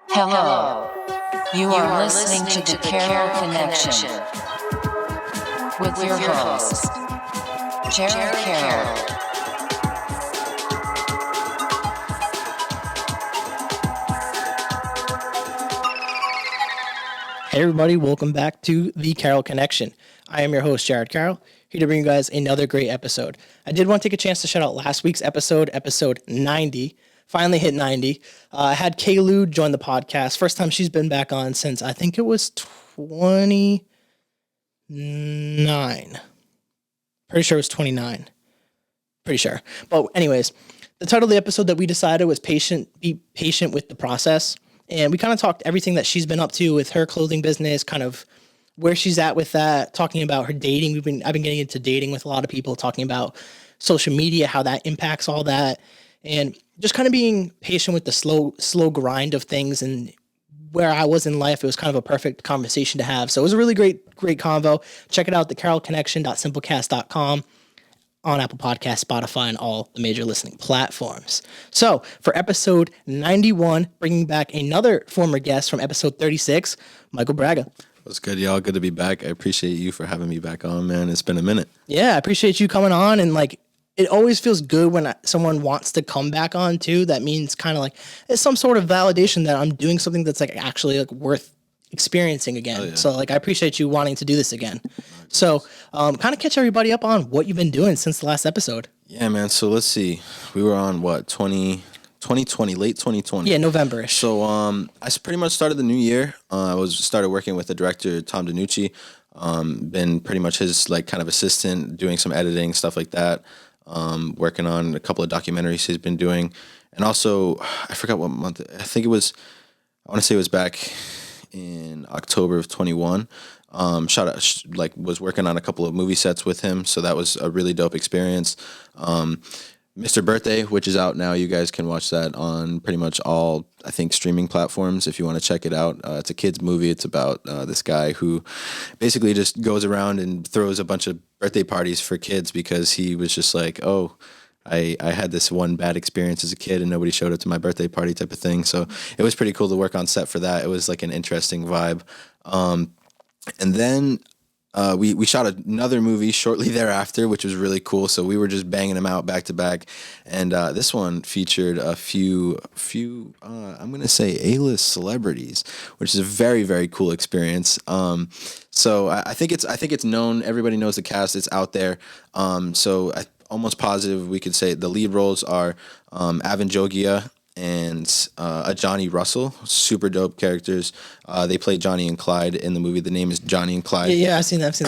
Hello. You are listening to the Carroll Connection with your host, Jared Carroll. Hey everybody, welcome back to the Carroll Connection. I am your host, Jared Carroll, here to bring you guys another great episode. I did want to take a chance to shout out last week's episode 90. Finally hit 90. I had Kaylu join the podcast. First time she's been back on since I think it was 29. Pretty sure it was 29. Pretty sure. But anyways, the title of the episode that we decided was Be Patient with the Process. And we kind of talked everything that she's been up to with her clothing business, kind of where she's at with that, talking about her dating. I've been getting into dating with a lot of people, talking about social media, how that impacts all that, and just kind of being patient with the slow grind of things. And where I was in life, it was kind of a perfect conversation to have. So it was a really great convo. Check it out, thecarrollconnection.simplecast.com. on Apple Podcasts, Spotify, and all the major listening platforms. So for episode 91, bringing back another former guest from episode 36, Michael Braga. What's good, y'all? Good to be back. I appreciate you for having me back on, man. It's been a minute. Yeah, I appreciate you coming on. And it always feels good when someone wants to come back on too. That means kind of like it's some sort of validation that I'm doing something that's actually worth experiencing again. Oh, yeah. So I appreciate you wanting to do this again. So kind of catch everybody up on what you've been doing since the last episode. Yeah, man. So let's see. We were on 2020, late 2020. Yeah, November-ish. So I pretty much started the new year. I started working with the director, Tom DiNucci. Been pretty much his kind of assistant, doing some editing, stuff like that. Working on a couple of documentaries he's been doing. And also, I forgot what month. I want to say it was back in October of 21. Was working on a couple of movie sets with him, so that was a really dope experience. Mr. Birthday, which is out now, you guys can watch that on pretty much all, I think, streaming platforms if you want to check it out. It's a kid's movie. It's about this guy who basically just goes around and throws a bunch of birthday parties for kids because he was just like, oh, I had this one bad experience as a kid and nobody showed up to my birthday party type of thing. So it was pretty cool to work on set for that. It was an interesting vibe. And then we shot another movie shortly thereafter, which was really cool. So we were just banging them out back to back. And this one featured a few I'm going to say A-list celebrities, which is a very, very cool experience. So I think it's known. Everybody knows the cast. It's out there. So almost positive we could say the lead roles are Avin Jogia and Johnny Russell. Super dope characters. They play Johnny and Clyde in the movie. The name is Johnny and Clyde. Yeah, I've seen that.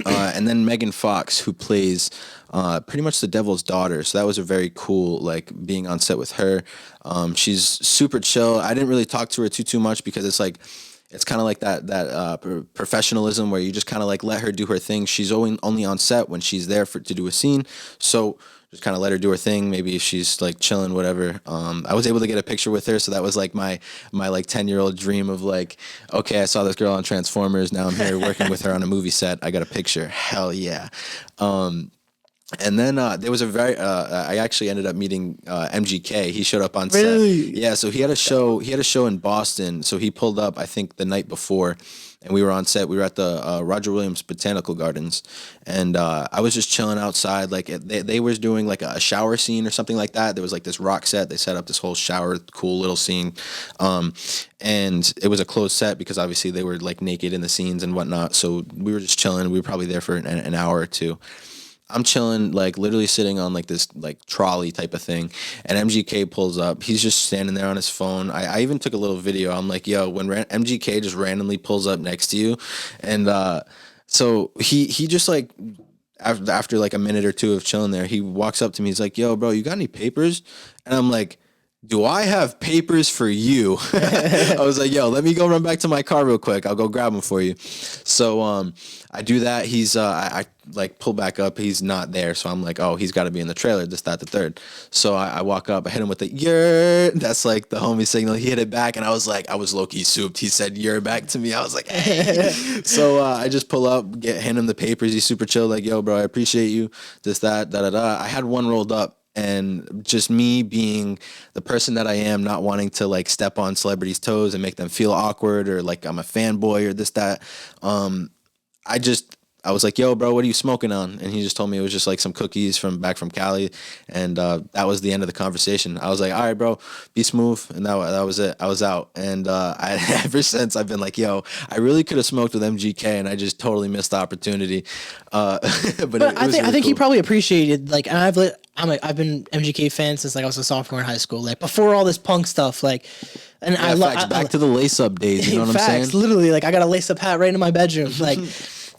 And then Megan Fox, who plays pretty much the devil's daughter. So that was a very cool, being on set with her. She's super chill. I didn't really talk to her too much because it's kind of that professionalism where you just kind of let her do her thing. She's only on set when she's there to do a scene. So just kind of let her do her thing. Maybe if she's chilling, whatever. I was able to get a picture with her. So that was my 10-year-old dream of okay, I saw this girl on Transformers. Now I'm here working with her on a movie set. I got a picture. Hell yeah. And then there was I actually ended up meeting MGK. He showed up on set. Really? Yeah, so he had a show in Boston. So he pulled up, I think, the night before, and we were on set. We were at the Roger Williams Botanical Gardens, and I was just chilling outside. They were doing a shower scene or something like that. There was this rock set. They set up this whole shower, cool little scene, and it was a closed set because obviously they were naked in the scenes and whatnot. So we were just chilling. We were probably there for an hour or two. I'm chilling, literally sitting on this trolley type of thing, and MGK pulls up. He's just standing there on his phone. I even took a little video. I'm like, yo, when MGK just randomly pulls up next to you, and so he just after a minute or two of chilling there, he walks up to me. He's like, yo, bro, you got any papers? And I'm like, do I have papers for you? I was like, yo, let me go run back to my car real quick. I'll go grab them for you. So I do that. He's I pull back up. He's not there. So I'm like, oh, he's got to be in the trailer. This, that, the third. So I walk up. I hit him with the "yer." That's the homie signal. He hit it back, and I was low-key souped. He said "yer" back to me. I was like, hey. So I just pull up, hand him the papers. He's super chill. Yo, bro, I appreciate you. This, that, da, da, da. I had one rolled up. and just me being the person that I am, not wanting to like step on celebrities' toes and make them feel awkward or like I'm a fanboy or this, that. I was like, yo, bro, what are you smoking on? And he just told me it was just like some cookies from back from Cali. And that was the end of the conversation. I was like, all right, bro, be smooth. And that was it. I was out. And ever since I've been like, yo, I really could have smoked with MGK and I just totally missed the opportunity. But I think he probably appreciated, like, and I've been MGK fan since like I was a sophomore in high school, like before all this punk stuff, like, and I love back to the lace up days. You know what I'm saying? Literally, like I got a lace up hat right in my bedroom, like,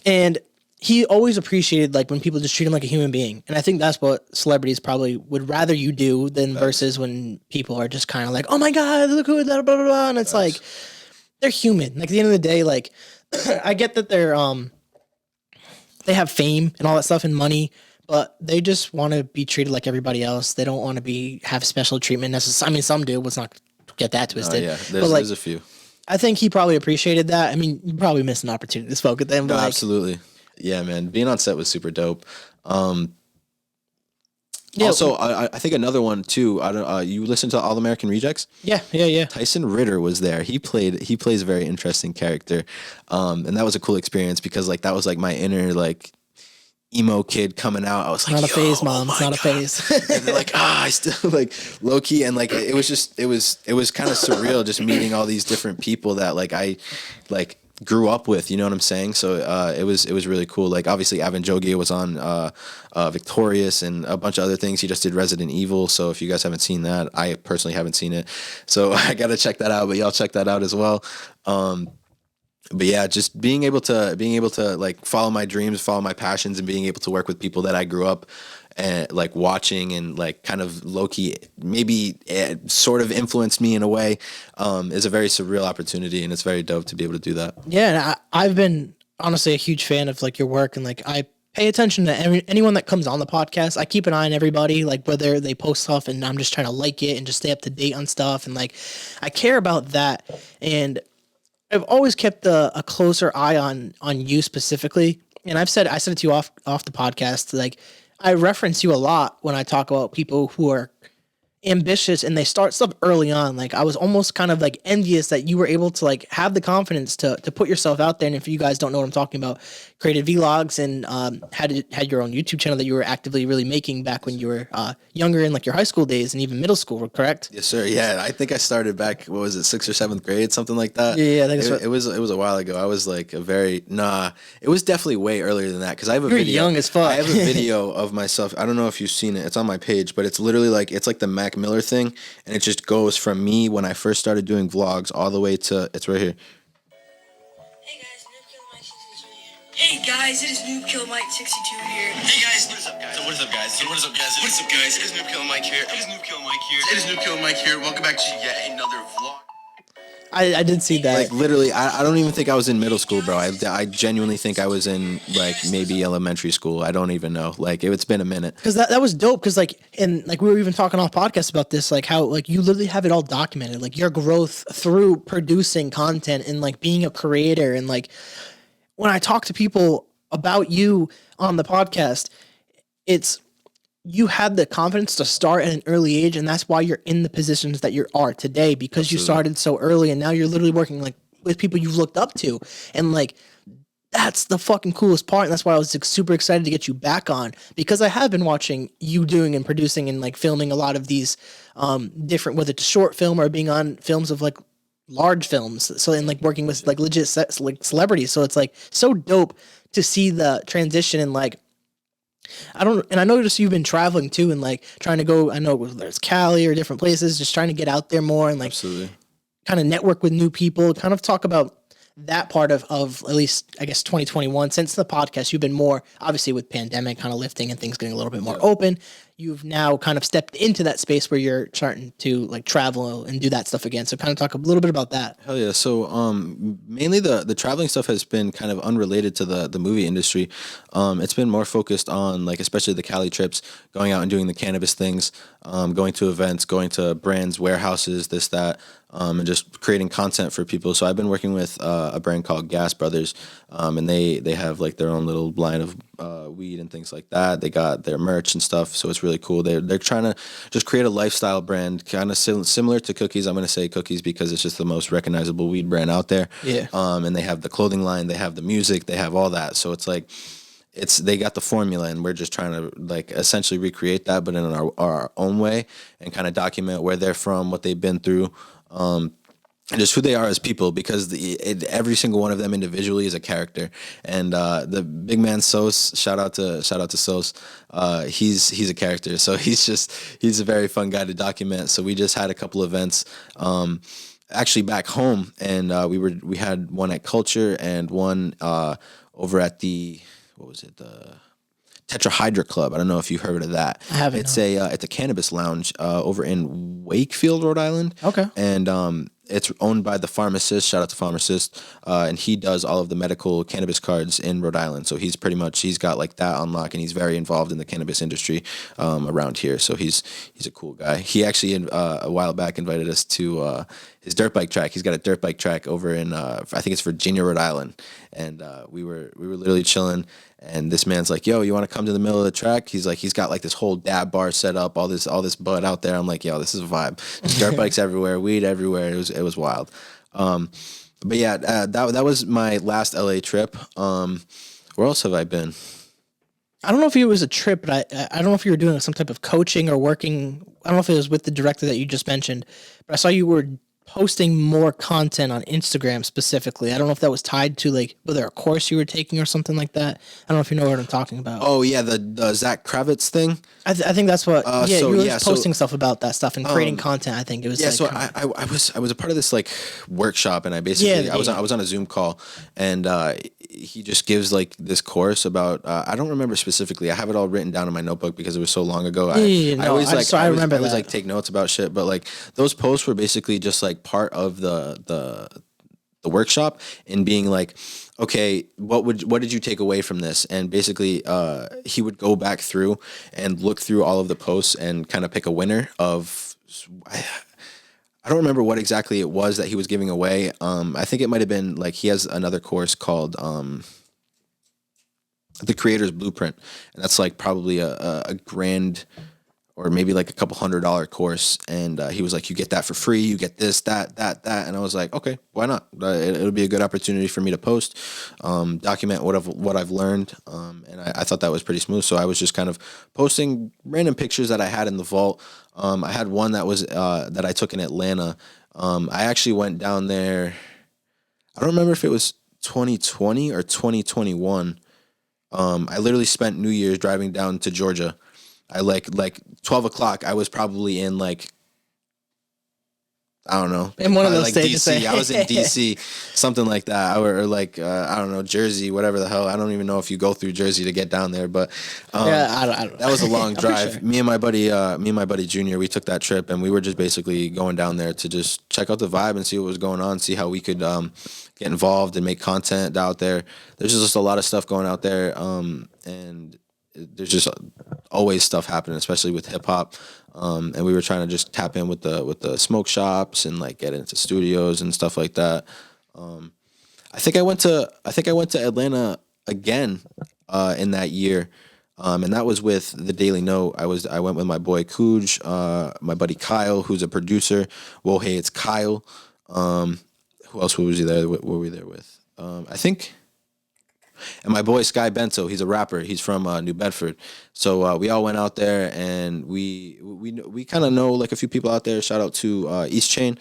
and he always appreciated like when people just treat him like a human being. And I think that's what celebrities probably would rather you do than versus when people are just kind of like, oh my God, look who, blah, blah, blah. And it's like, they're human. Like at the end of the day, like I get that they have fame and all that stuff and money, but they just want to be treated like everybody else. They don't want to have special treatment necessarily. I mean, some do. Let's not get that twisted. Yeah, there's a few. I think he probably appreciated that. I mean, you probably missed an opportunity to smoke with them. But absolutely. Yeah, man. Being on set was super dope. Yeah. Also, I think another one too. I don't. You listen to All American Rejects? Yeah. Tyson Ritter was there. He plays a very interesting character, and that was a cool experience because like that was like my inner like emo kid coming out. I was like, not a phase, mom. It's not a phase. And they're like, I still like low key, and like it was kind of surreal just meeting all these different people that like I like grew up with, you know what I'm saying? So it was really cool. Like obviously Avin Jogia was on Victorious and a bunch of other things. He just did Resident Evil. So if you guys haven't seen that, I personally haven't seen it. So I gotta check that out, but y'all check that out as well. But yeah, just being able to like follow my dreams, follow my passions, and being able to work with people that I grew up and like watching and like kind of low-key maybe sort of influenced me in a way is a very surreal opportunity, and it's very dope to be able to do that. Yeah, and I've been honestly a huge fan of like your work, and like I pay attention to anyone that comes on the podcast. I keep an eye on everybody, like whether they post stuff, and I'm just trying to like it and just stay up to date on stuff, and like I care about that. And I've always kept a closer eye on you specifically, and I said it to you off the podcast, like I reference you a lot when I talk about people who are ambitious and they start stuff early on. Like I was almost kind of like envious that you were able to like have the confidence to put yourself out there. And if you guys don't know what I'm talking about, created vlogs and had your own YouTube channel that you were actively really making back when you were younger in like your high school days and even middle school, correct? Yes, sir. Yeah, I think I started back, what was it, 6th or 7th grade, something like that. Yeah, I think it was a while ago. I was like it was definitely way earlier than that because I have a You're video. young as fuck. I have a video of myself. I don't know if you've seen it. It's on my page, but it's literally like it's like the Mac Miller thing, and it just goes from me when I first started doing vlogs all the way to it's right here. Hey guys, it is Noob Killer Mike 62 here. Hey guys, what is up guys? What is up guys? What is up guys? What is up guys? It is Noob Killer Mike here. It is Noob Killer Mike here. It is Noob Killer Mike here. Welcome back to yet another vlog. I did see that. Like literally, I don't even think I was in middle school, bro. I genuinely think I was in like maybe elementary school. I don't even know. Like it's been a minute. Because that was dope. Because like and like we were even talking off podcast about this, like how like you literally have it all documented, like your growth through producing content and like being a creator. And like when I talk to people about you on the podcast, it's you had the confidence to start at an early age, and that's why you're in the positions that you are today, because Absolutely. You started so early, and now you're literally working like with people you've looked up to, and like that's the fucking coolest part, and that's why I was like, super excited to get you back on, because I have been watching you doing and producing and like filming a lot of these different, whether it's short film or being on films of like large films, so and like working with like legit like celebrities, so it's like so dope to see the transition and like. I noticed you've been traveling too and like trying to go, I know whether it's Cali or different places, just trying to get out there more and like Absolutely. Kind of network with new people, kind of talk about that part of at least, I guess, 2021. Since the podcast, you've been more, obviously with pandemic kind of lifting and things getting a little bit more open, you've now kind of stepped into that space where you're starting to like travel and do that stuff again. So kind of talk a little bit about that. Hell yeah. So mainly the traveling stuff has been kind of unrelated to the movie industry. It's been more focused on like, especially the Cali trips, going out and doing the cannabis things, going to events, going to brands, warehouses, this, that, and just creating content for people. So I've been working with a brand called Gas Brothers, and they have like their own little line of weed and things like that. They got their merch and stuff, so it's really cool. They're trying to just create a lifestyle brand, kind of similar to Cookies. I'm gonna say Cookies because it's just the most recognizable weed brand out there. Yeah. And they have the clothing line, they have the music, they have all that. So it's like they got the formula, and we're just trying to like essentially recreate that, but in our own way, and kind of document where they're from, what they've been through. And just who they are as people, because every single one of them individually is a character. And the big man Sos, shout out to Sos, he's a character. So he's a very fun guy to document. So we just had a couple events actually back home, and we had one at Culture and one over at the Tetrahydra Club. I don't know if you heard of that. I haven't. It's a cannabis lounge over in Wakefield, Rhode Island. Okay. And it's owned by the pharmacist. Shout out to pharmacist. And he does all of the medical cannabis cards in Rhode Island. So he's got like that on lock, and he's very involved in the cannabis industry around here. So he's a cool guy. He actually a while back invited us to his dirt bike track. He's got a dirt bike track over in I think it's Virginia, Rhode Island. And we were literally chilling. And this man's like, yo, you want to come to the middle of the track? He's like, he's got like this whole dab bar set up, all this bud out there. I'm like, yo, this is a vibe. Just dirt bikes everywhere, weed everywhere. It was wild. But yeah, that was my last LA trip. Where else have I been? I don't know if it was a trip, but I don't know if you were doing some type of coaching or working. I don't know if it was with the director that you just mentioned, but I saw you were posting more content on Instagram specifically. I don't know if that was tied to like whether a course you were taking or something like that. I don't know if you know what I'm talking about. Oh yeah, the Zach Kravitz thing. I think that's what. You were posting stuff about that stuff and creating content. I think it was. Yeah, so I was a part of this like workshop, and I basically I was on a Zoom call, and he just gives like this course about I don't remember specifically. I have it all written down in my notebook because it was so long ago. I always like take notes about shit, but like those posts were basically just like part of the workshop, and being like, okay, what did you take away from this? And basically he would go back through and look through all of the posts and kind of pick a winner of I don't remember what exactly it was that he was giving away. I think it might have been like he has another course called The Creator's Blueprint, and that's like probably a grand or maybe like a couple $100 course. And he was like, you get that for free, you get this, that. And I was like, okay, why not? It'll be a good opportunity for me to post, document what I've learned. And I thought that was pretty smooth. So I was just kind of posting random pictures that I had in the vault. I had one that was that I took in Atlanta. I actually went down there. I don't remember if it was 2020 or 2021. I literally spent New Year's driving down to Georgia. I like 12 o'clock. I was probably in like, I don't know. In one of those like states. DC. I was in DC, something like that. Or like, I don't know, Jersey, whatever the hell. I don't even know if you go through Jersey to get down there, but I don't that was a long drive. Sure. Me and my buddy Junior, we took that trip, and we were just basically going down there to just check out the vibe and see what was going on, see how we could get involved and make content out there. There's just a lot of stuff going out there, and there's just always stuff happening, especially with hip hop. And we were trying to just tap in with the smoke shops and like get into studios and stuff like that. I think I went to Atlanta again in that year. And that was with the Daily Note. I went with my boy Cooj, my buddy Kyle, who's a producer. Whoa, hey, it's Kyle. Who else was he there? Were we there with? I think. And my boy Sky Bento, he's a rapper. He's from New Bedford. So we all went out there, and we kind of know like a few people out there. Shout out to East Chain.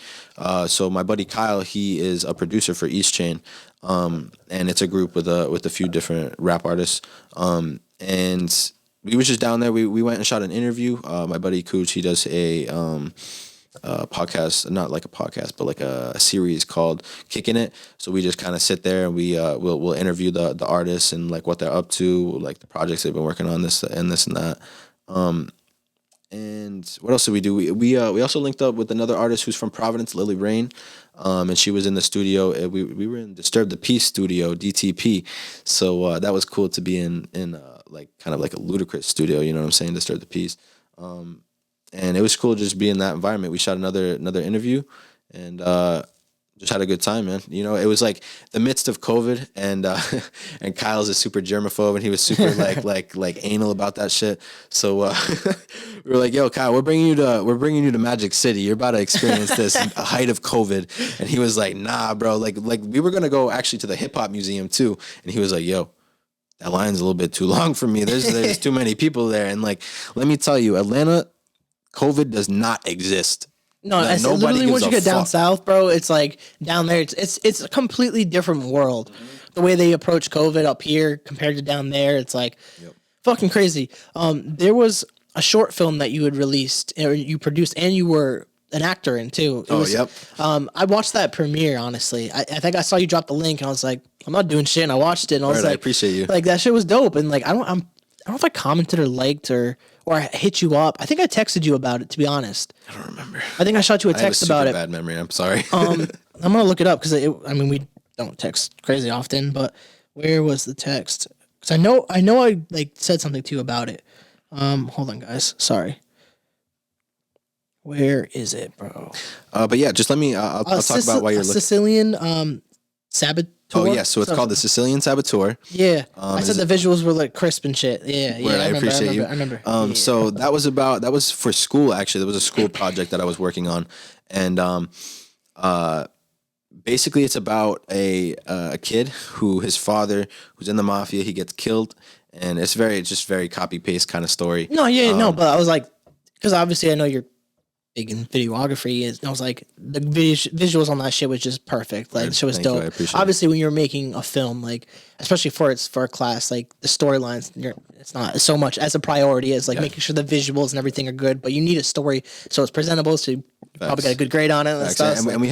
So my buddy Kyle, he is a producer for East Chain, and it's a group with a few different rap artists. And we was just down there. We went and shot an interview. My buddy Cooch, he does a podcast, not like a podcast, but like a series called Kicking It. So we just kind of sit there, and we'll interview the artists and like what they're up to, like the projects they've been working on, this and that. And what else did we do? We also linked up with another artist who's from Providence, Lily Rain, and she was in the studio. We were in Disturb the Peace studio, DTP. So that was cool to be in like kind of like a Ludacris studio. You know what I'm saying? Disturb the Peace. And it was cool just being in that environment. We shot another interview, and just had a good time, man. You know, it was like the midst of COVID, and and Kyle's a super germaphobe, and he was super like anal about that shit. So we were like, "Yo, Kyle, we're bringing you to Magic City. You're about to experience this height of COVID." And he was like, "Nah, bro. Like we were gonna go actually to the hip hop museum too." And he was like, "Yo, that line's a little bit too long for me. There's too many people there." And like, let me tell you, Atlanta, COVID does not exist. No, like, literally once you get down south, bro, it's like down there. It's a completely different world. The way they approach COVID up here compared to down there, it's like fucking crazy. There was a short film that you had released, or you produced, and you were an actor in too. I watched that premiere. Honestly, I think I saw you drop the link, and I was like, I'm not doing shit. And I watched it, and I was like, I appreciate you. Like that shit was dope, and like I don't know if I commented or liked or I hit you up. I think I texted you about it, to be honest. I don't remember. I think I shot you a text about it. Bad memory. I'm sorry. I'm gonna look it up because we don't text crazy often. But where was the text? Because I know I like said something to you about it. Hold on, guys. Sorry. Where is it, bro? But yeah, just let me. I'll talk about why you're looking. Sicilian Saboteur. Oh yeah, so it's called the Sicilian Saboteur. Yeah, I said the visuals were like crisp and shit. Yeah, I appreciate you. I remember. So that was for school. Actually, there was a school project that I was working on, and basically it's about a kid who his father, who's in the mafia, he gets killed, and it's just very copy paste kind of story. No, but I was like, because obviously I know you're big in videography, and I was like, the visuals on that shit was just perfect. Like, the shit was dope. Obviously, when you're making a film, like, especially for a class, like the storylines, it's not so much as a priority as like making sure the visuals and everything are good, but you need a story so it's presentable, so you probably got a good grade on it and stuff. And we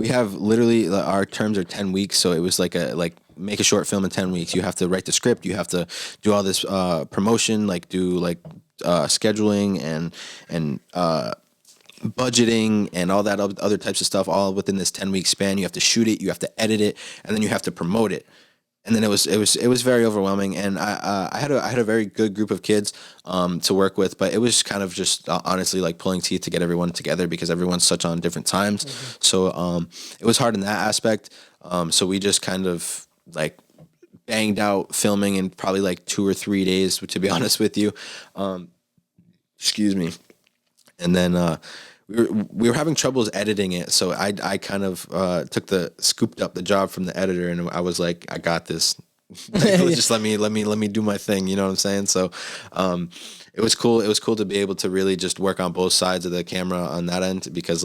have literally, our terms are 10 weeks, so it was like make a short film in 10 weeks. You have to write the script, you have to do all this promotion, like do scheduling and budgeting and all that other types of stuff, all within this 10-week span. You have to shoot it, you have to edit it, and then you have to promote it. And then it was very overwhelming. And I had a very good group of kids to work with, but it was kind of just honestly like pulling teeth to get everyone together because everyone's such on different times. Mm-hmm. So it was hard in that aspect. So we just kind of like banged out filming in probably like 2 or 3 days, to be honest with you. Excuse me. And then we were having troubles editing it, so I kind of scooped up the job from the editor, and I was like, I got this. Just let me do my thing. You know what I'm saying? So it was cool. It was cool to be able to really just work on both sides of the camera on that end, because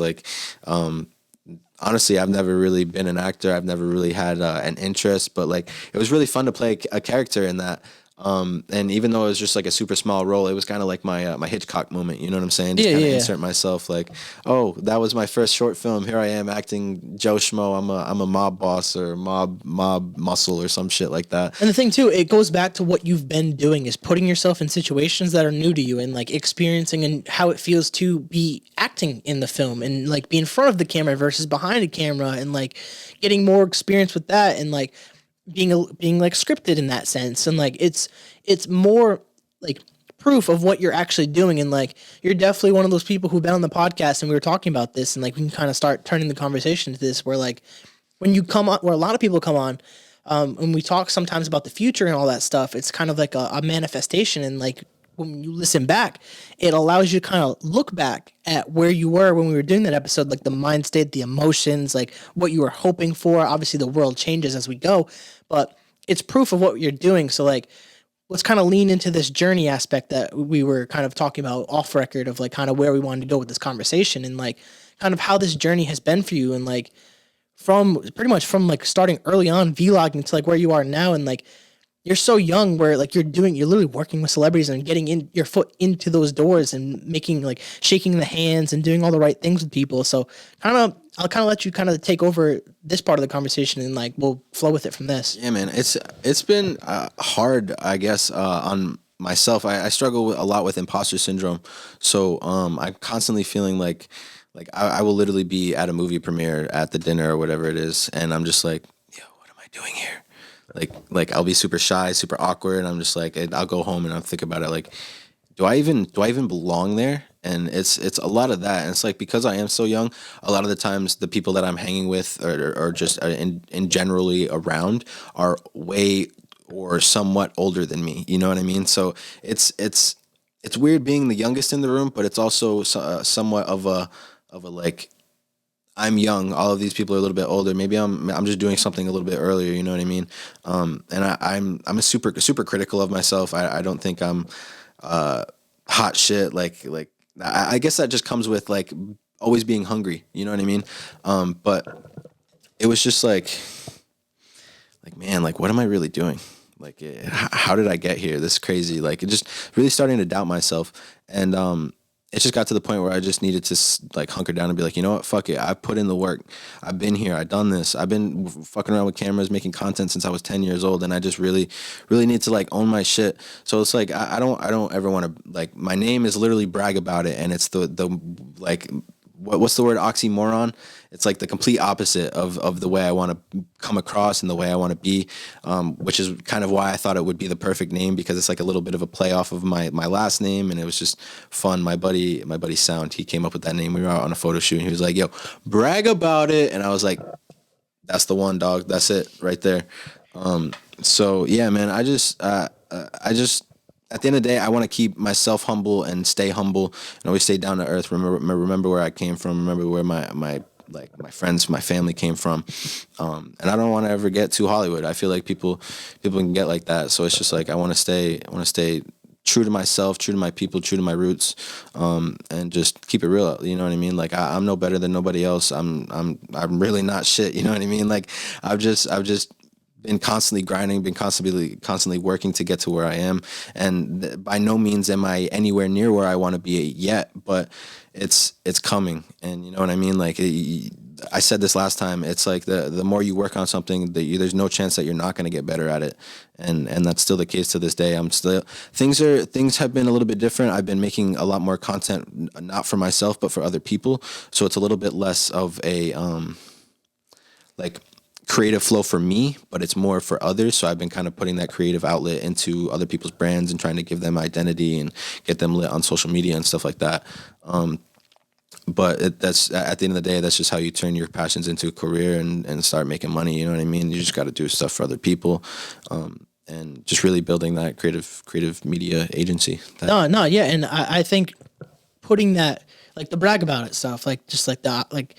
honestly, I've never really been an actor. I've never really had an interest, but like it was really fun to play a character in that. And even though it was just like a super small role, it was kind of like my Hitchcock moment. You know what I'm saying? Just kind of insert myself like, oh, that was my first short film. Here I am acting Joe Schmo. I'm a mob boss or mob muscle or some shit like that. And the thing too, it goes back to what you've been doing, is putting yourself in situations that are new to you and like experiencing and how it feels to be acting in the film and like be in front of the camera versus behind the camera, and like getting more experience with that, and like being like scripted in that sense. And like it's more like proof of what you're actually doing. And like you're definitely one of those people who've been on the podcast, and we were talking about this, and like we can kind of start turning the conversation to this, where like when you come on, where a lot of people come on, and we talk sometimes about the future and all that stuff, it's kind of like a manifestation. And like when you listen back, it allows you to kind of look back at where you were when we were doing that episode, like the mind state, the emotions, like what you were hoping for. Obviously the world changes as we go, but it's proof of what you're doing. So like, let's kind of lean into this journey aspect that we were kind of talking about off record, of like kind of where we wanted to go with this conversation, and like kind of how this journey has been for you. And like from like starting early on vlogging to like where you are now. And like, you're so young, where like you're literally working with celebrities and getting in your foot into those doors and making like shaking the hands and doing all the right things with people. So I'll kind of let you kind of take over this part of the conversation, and like we'll flow with it from this. Yeah, man, it's been hard, I guess, on myself. I struggle a lot with imposter syndrome. So I'm constantly feeling like I will literally be at a movie premiere, at the dinner or whatever it is, and I'm just like, yo, what am I doing here? Like I'll be super shy, super awkward, and I'm just like, I'll go home and I'll think about it like, do I even belong there? And it's a lot of that. And it's like, because I am so young, a lot of the times the people that I'm hanging with or just in generally around are way or somewhat older than me. You know what I mean? So it's weird being the youngest in the room, but it's also somewhat of a like, I'm young. All of these people are a little bit older. Maybe I'm just doing something a little bit earlier. You know what I mean? And I'm a super critical of myself. I don't think I'm hot shit. Like I guess that just comes with like always being hungry. You know what I mean? But it was just like man, like what am I really doing? Like how did I get here? This is crazy. Like it just really starting to doubt myself. And it just got to the point where I just needed to like hunker down and be like, you know what, fuck it. I've put in the work. I've been here. I've done this. I've been fucking around with cameras, making content since I was 10 years old. And I just really need to like own my shit. So it's like, I don't ever want to, like, my name is literally brag about it. And it's the like, what's the word, oxymoron? It's like the complete opposite of the way I want to come across and the way I want to be, which is kind of why I thought it would be the perfect name, because it's like a little bit of a play off of my last name, and it was just fun. My buddy Sound, he came up with that name. We were out on a photo shoot and he was like, yo, brag about it. And I was like, that's the one, dog. That's it right there. So yeah, man, I just at the end of the day, I want to keep myself humble and stay humble and always stay down to earth. Remember where I came from. Remember where my friends, my family came from. And I don't want to ever get too Hollywood. I feel like people can get like that. So it's just like, I want to stay true to myself, true to my people, true to my roots, and just keep it real. You know what I mean? Like I'm no better than nobody else. I'm really not shit. You know what I mean? Like I've just been constantly grinding, been constantly working to get to where I am. And by no means am I anywhere near where I want to be yet, but it's coming. And you know what I mean? Like I said this last time, it's like the more you work on something, there's no chance that you're not going to get better at it. And that's still the case to this day. Things have been a little bit different. I've been making a lot more content, not for myself, but for other people. So it's a little bit less of a, like, creative flow for me, but it's more for others. So I've been kind of putting that creative outlet into other people's brands and trying to give them identity and get them lit on social media and stuff like that. But that's at the end of the day, that's just how you turn your passions into a career and start making money. You know what I mean? You just got to do stuff for other people, and just really building that creative media agency. Yeah, and I think putting that, like, the brag about it stuff, like, just like that, like,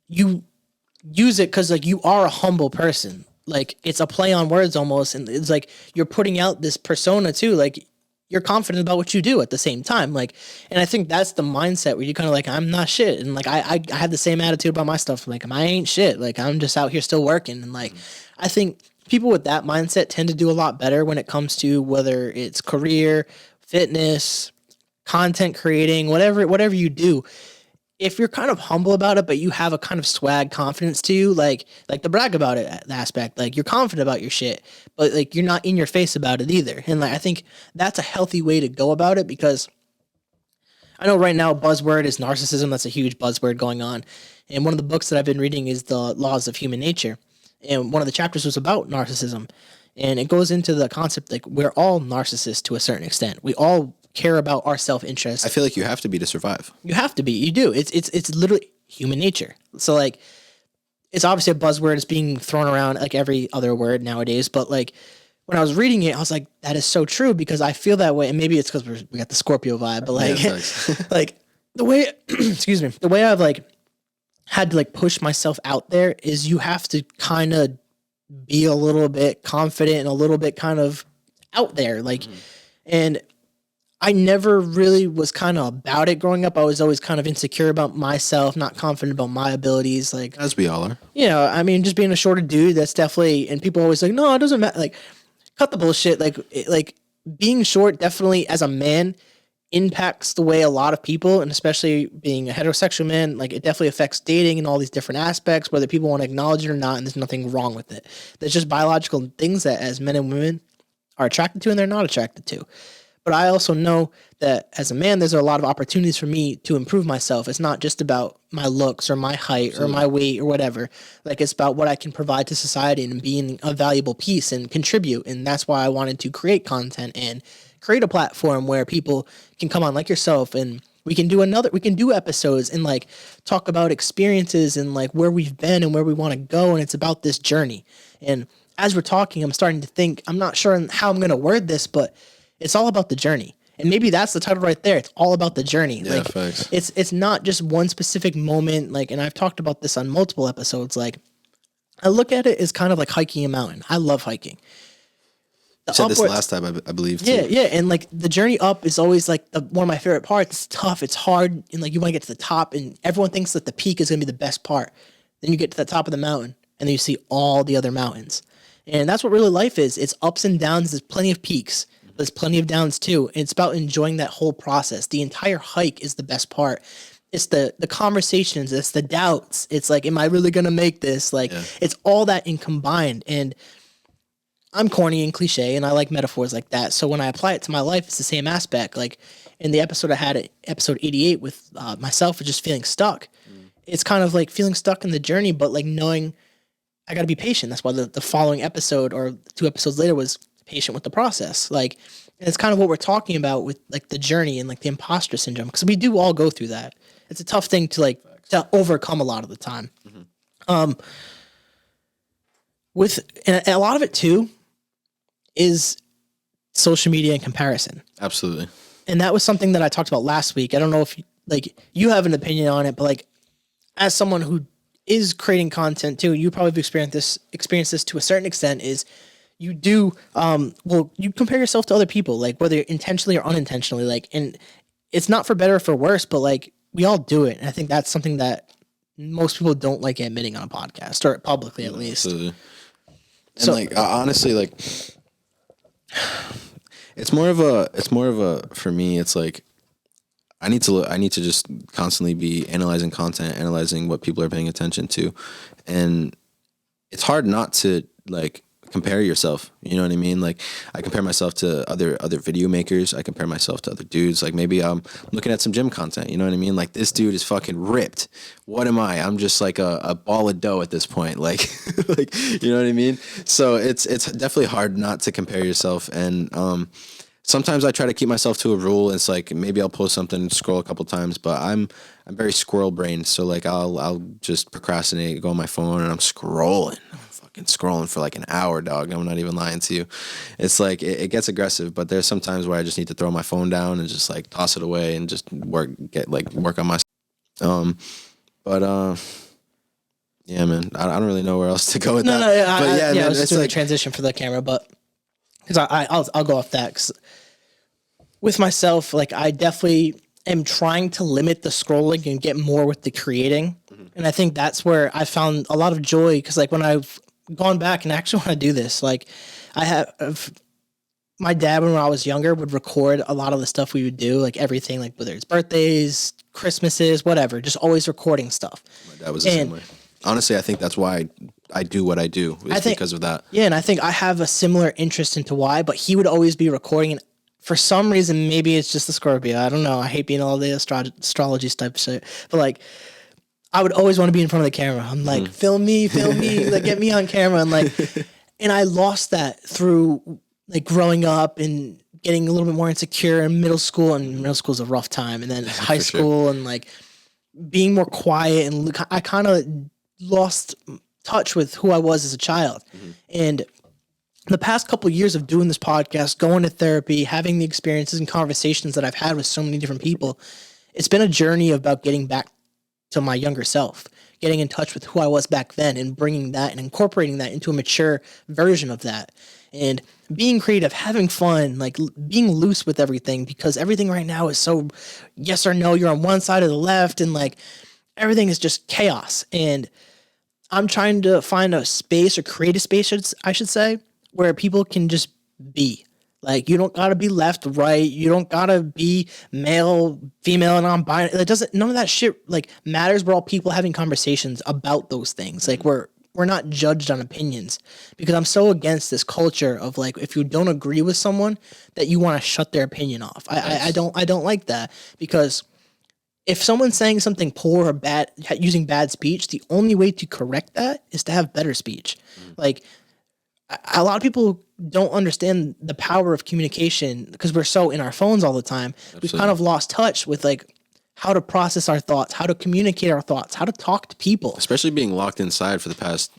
you use it because, like, you are a humble person. Like, it's a play on words almost, and it's like you're putting out this persona too. Like, you're confident about what you do at the same time. Like, and I think that's the mindset where you're kind of like, I'm not shit, and like I have the same attitude about my stuff. Like, I ain't shit. Like, I'm just out here still working, and like I think people with that mindset tend to do a lot better when it comes to whether it's career, fitness, content creating, whatever you do. If you're kind of humble about it, but you have a kind of swag confidence to you, like the brag about it aspect, like you're confident about your shit, but like you're not in your face about it either. And like, I think that's a healthy way to go about it, because I know right now buzzword is narcissism. That's a huge buzzword going on. And one of the books that I've been reading is The Laws of Human Nature. And one of the chapters was about narcissism. And it goes into the concept, like, we're all narcissists to a certain extent. We all care about our self-interest. I feel like you have to be to survive. You have to be. You do. It's literally human nature. So like, it's obviously a buzzword. It's being thrown around like every other word nowadays. But like, when I was reading it, I was like, that is so true, because I feel that way. And maybe it's because we got the Scorpio vibe. But like, yeah, like the way, excuse me, the way I've like had to like push myself out there is you have to kind of be a little bit confident and a little bit kind of out there. Like, and I never really was kind of about it growing up. I was always kind of insecure about myself, not confident about my abilities. Like, as we all are. You know, I mean, just being a shorter dude, that's definitely, and people always like, no, it doesn't matter. Like, cut the bullshit. Like being short definitely as a man impacts the way a lot of people, and especially being a heterosexual man, like, it definitely affects dating and all these different aspects, whether people want to acknowledge it or not. And there's nothing wrong with it. There's just biological things that as men and women are attracted to and they're not attracted to. But I also know that as a man, there's a lot of opportunities for me to improve myself. It's not just about my looks or my height or my weight or whatever. Like, it's about what I can provide to society and being a valuable piece and contribute. And that's why I wanted to create content and create a platform where people can come on like yourself, and we can do episodes and like talk about experiences and like where we've been and where we want to go. And it's about this journey. And as we're talking, I'm starting to think, I'm not sure how I'm going to word this, but it's all about the journey. And maybe that's the title right there. It's all about the journey. Yeah, like facts. it's not just one specific moment. Like, and I've talked about this on multiple episodes. Like, I look at it as kind of like hiking a mountain. I love hiking. You said this last time, I believe. Too. Yeah. And like the journey up is always like one of my favorite parts. It's tough. It's hard. And like you want to get to the top, and everyone thinks that the peak is going to be the best part. Then you get to the top of the mountain, and then you see all the other mountains. And that's what really life is. It's ups and downs. There's plenty of peaks. There's plenty of downs too. And it's about enjoying that whole process. The entire hike is the best part. It's the conversations. It's the doubts. It's like, am I really going to make this? Like, it's all that in combined. And I'm corny and cliche, and I like metaphors like that. So when I apply it to my life, it's the same aspect. Like in the episode I had, episode 88 with myself, just feeling stuck. It's kind of like feeling stuck in the journey, but like knowing I got to be patient. That's why the following episode or 2 episodes later was patient with the process. Like, and it's kind of what we're talking about with like the journey and like the imposter syndrome, because we do all go through that. It's a tough thing to like to overcome a lot of the time. And a lot of it too is social media and comparison. Absolutely. And that was something that I talked about last week. I don't know if you have an opinion on it, but like as someone who is creating content too, you probably have experienced this to a certain extent, is you do you compare yourself to other people, like whether intentionally or unintentionally, like, and it's not for better or for worse, but like we all do it. And I think that's something that most people don't like admitting on a podcast, or publicly at least. Absolutely. And so, like honestly, like it's more of a for me, it's like I need to just constantly be analyzing content, analyzing what people are paying attention to. And it's hard not to like compare yourself. You know what I mean? Like I compare myself to other video makers. I compare myself to other dudes. Like maybe I'm looking at some gym content. You know what I mean? Like this dude is fucking ripped. What am I? I'm just like a ball of dough at this point. Like, like, you know what I mean? So it's definitely hard not to compare yourself. And, sometimes I try to keep myself to a rule. It's like maybe I'll post something, scroll a couple times, but I'm very squirrel brained. So like I'll just procrastinate, go on my phone, and I'm scrolling. I'm fucking scrolling for like an hour, dog. I'm not even lying to you. It's like it gets aggressive, but there's some times where I just need to throw my phone down and just like toss it away and just work on my. Yeah, man. I don't really know where else to go with that. I was just doing a transition for the camera, but because I'll go off that. 'Cause with myself, like I definitely am trying to limit the scrolling and get more with the creating. And I think that's where I found a lot of joy, because like when I've gone back and actually want to do this, like I have my dad, when I was younger, would record a lot of the stuff we would do, like everything, like whether it's birthdays, Christmases, whatever, just always recording stuff. My dad was the same way. Honestly, I think that's why I do what I do. Because of that. Yeah, and I think I have a similar interest into why, but he would always be recording, and for some reason, maybe it's just the Scorpio. I don't know. I hate being all the astrology type of shit, but like I would always want to be in front of the camera. I'm like, film me, like get me on camera, and like, and I lost that through like growing up and getting a little bit more insecure in middle school, and middle school is a rough time, and then high school and like being more quiet, and I kind of lost touch with who I was as a child. And the past couple of years of doing this podcast, going to therapy, having the experiences and conversations that I've had with so many different people, it's been a journey about getting back to my younger self, getting in touch with who I was back then, and bringing that and incorporating that into a mature version of that, and being creative, having fun, like being loose with everything, because everything right now is so yes or no, you're on one side or the left, and like everything is just chaos. And I'm trying to find a space, or create a space, I should say, where people can just be. Like, you don't gotta be left, right. You don't gotta be male, female, and non-binary. It doesn't. None of that shit like matters. We're all people having conversations about those things. Like we're not judged on opinions, because I'm so against this culture of like, if you don't agree with someone, that you want to shut their opinion off. I don't like that, because if someone's saying something poor or bad, using bad speech, the only way to correct that is to have better speech. Like, a lot of people don't understand the power of communication because we're so in our phones all the time. We've kind of lost touch with like how to process our thoughts, how to communicate our thoughts, how to talk to people. Especially being locked inside for the past,